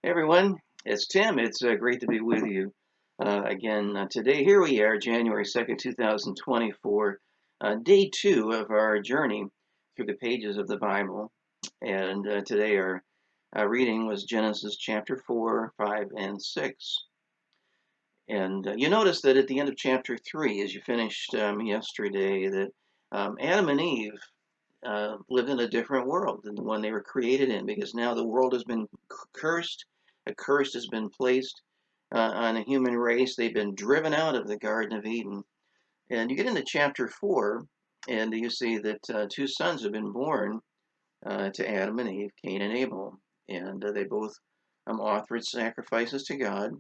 Hey everyone, it's Tim. It's great to be with you again today. Here we are, January 2nd, 2024, day two of our journey through the pages of the Bible. And today our reading was Genesis chapter 4, 5, and 6. And you notice that at the end of chapter 3, as you finished yesterday, that Adam and Eve lived in a different world than the one they were created in, because now the world has been cursed. A curse has been placed on the human race. They've been driven out of the Garden of Eden. And you get into chapter 4, and you see that two sons have been born to Adam and Eve, Cain and Abel. And they both offered sacrifices to God.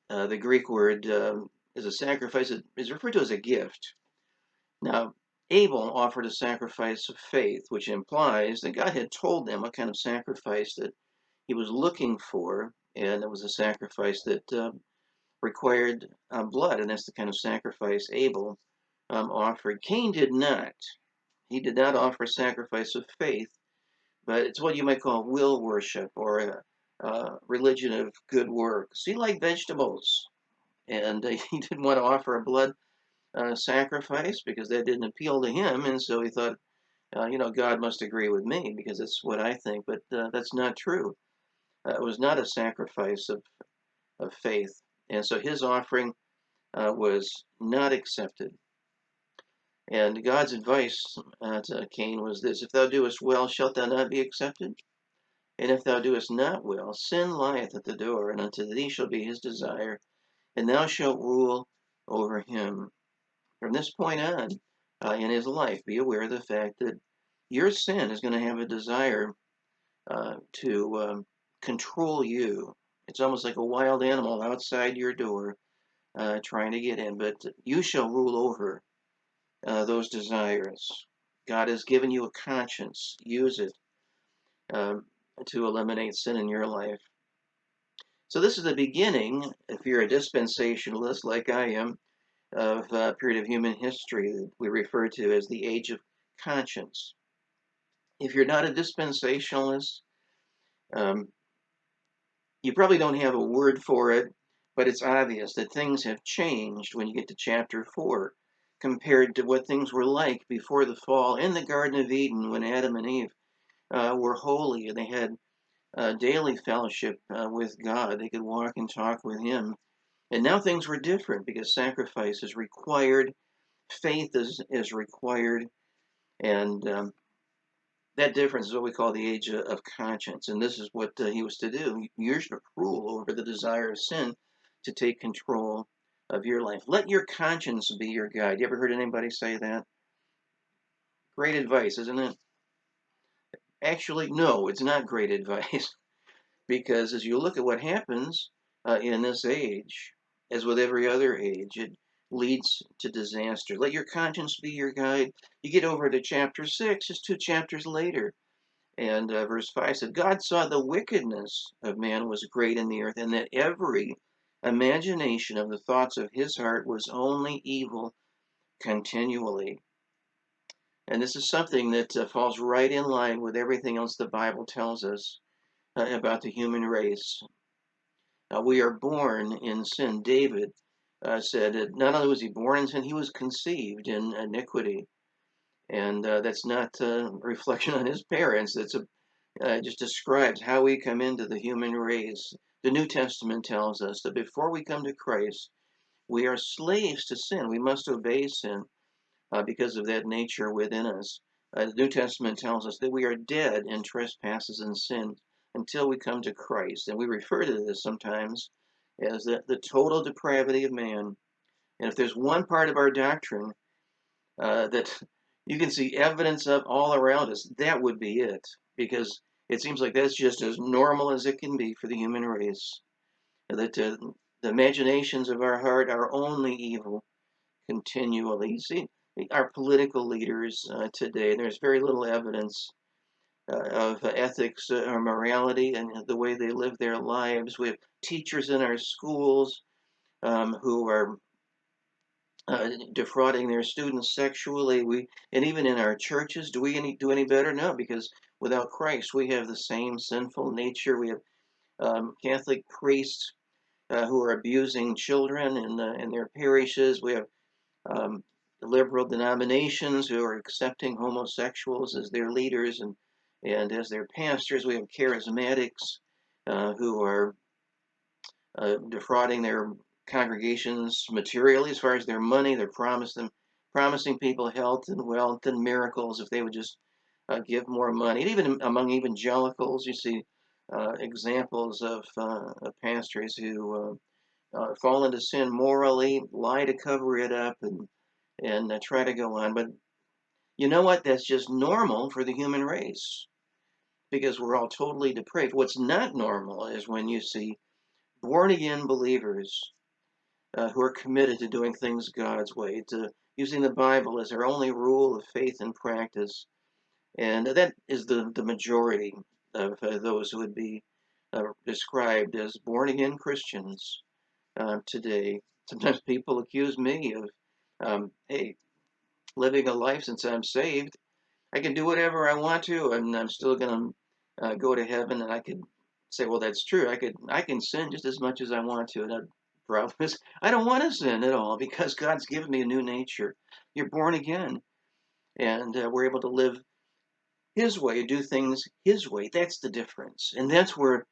The Greek word is a sacrifice, it is referred to as a gift. Now, Abel offered a sacrifice of faith, which implies that God had told them what kind of sacrifice that he was looking for, and it was a sacrifice that required blood, and that's the kind of sacrifice Abel offered. Cain did not. He did not offer a sacrifice of faith, but it's what you might call will worship or a religion of good works. He liked vegetables, and he didn't want to offer a blood sacrifice because that didn't appeal to him, and so he thought, God must agree with me because it's what I think, but that's not true. It was not a sacrifice of faith, and so his offering was not accepted. And God's advice to Cain was this: If thou doest well, shalt thou not be accepted? And if thou doest not well, sin lieth at the door, and unto thee shall be his desire, and thou shalt rule over him. From this point on in his life, be aware of the fact that your sin is going to have a desire to control you. It's almost like a wild animal outside your door trying to get in, but you shall rule over those desires. God has given you a conscience. Use it um, to eliminate sin in your life. So this is the beginning, if you're a dispensationalist like I am, of a period of human history that we refer to as the age of conscience. If you're not a dispensationalist, um, you probably don't have a word for it, but it's obvious that things have changed when you get to chapter 4 compared to what things were like before the fall in the Garden of Eden when Adam and Eve were holy and they had daily fellowship with God. They could walk and talk with Him. And now things were different because sacrifice is required, faith is required, and that difference is what we call the age of conscience. And this is what he was to do. You're to rule over the desire of sin to take control of your life. Let your conscience be your guide. You ever heard anybody say that? Great advice, isn't it? Actually, no, it's not great advice. Because as you look at what happens in this age, as with every other age, it leads to disaster. Let your conscience be your guide. You get over to chapter 6, just two chapters later. And verse 5 said, God saw the wickedness of man was great in the earth, and that every imagination of the thoughts of his heart was only evil continually. And this is something that falls right in line with everything else the Bible tells us about the human race. We are born in sin. David said that not only was he born in sin, he was conceived in iniquity. And that's not a reflection on his parents. That's a just describes how we come into the human race. The New Testament tells us that before we come to Christ, we are slaves to sin. We must obey sin because of that nature within us. The New Testament tells us that we are dead in trespasses and sins until we come to Christ. And we refer to this sometimes as the total depravity of man. And if there's one part of our doctrine that you can see evidence of all around us, that would be it. Because it seems like that's just as normal as it can be for the human race. That the imaginations of our heart are only evil continually. You see, our political leaders today, there's very little evidence of ethics or morality and the way they live their lives. We have teachers in our schools who are defrauding their students sexually. And even in our churches, do we do any better? No, because without Christ, we have the same sinful nature. We have Catholic priests who are abusing children in their parishes. We have um, liberal denominations who are accepting homosexuals as their leaders and as their pastors. We have charismatics who are defrauding their congregations materially as far as their money. They're promising people health and wealth and miracles if they would just give more money. And even among evangelicals, you see examples of pastors who fall into sin morally, lie to cover it up, and try to go on. But you know what? That's just normal for the human race because we're all totally depraved. What's not normal is when you see born again believers who are committed to doing things God's way, to using the Bible as their only rule of faith and practice. And that is the majority of those who would be described as born again Christians today. Sometimes people accuse me of, hey, living a life since I'm saved. I can do whatever I want to, and I'm still going to go to heaven. And I could say, well, that's true. I can sin just as much as I want to. And the problem is, I don't want to sin at all because God's given me a new nature. You're born again, and we're able to live His way, do things His way. That's the difference, and that's where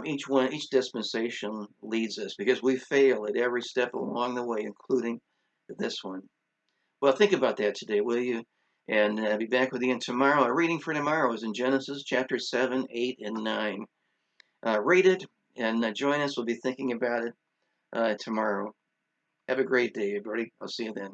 each dispensation leads us because we fail at every step along the way, including this one. Well, think about that today, will you? And I'll be back with you tomorrow. Our reading for tomorrow is in Genesis chapter 7, 8, and 9. Read it and join us. We'll be thinking about it tomorrow. Have a great day, everybody. I'll see you then.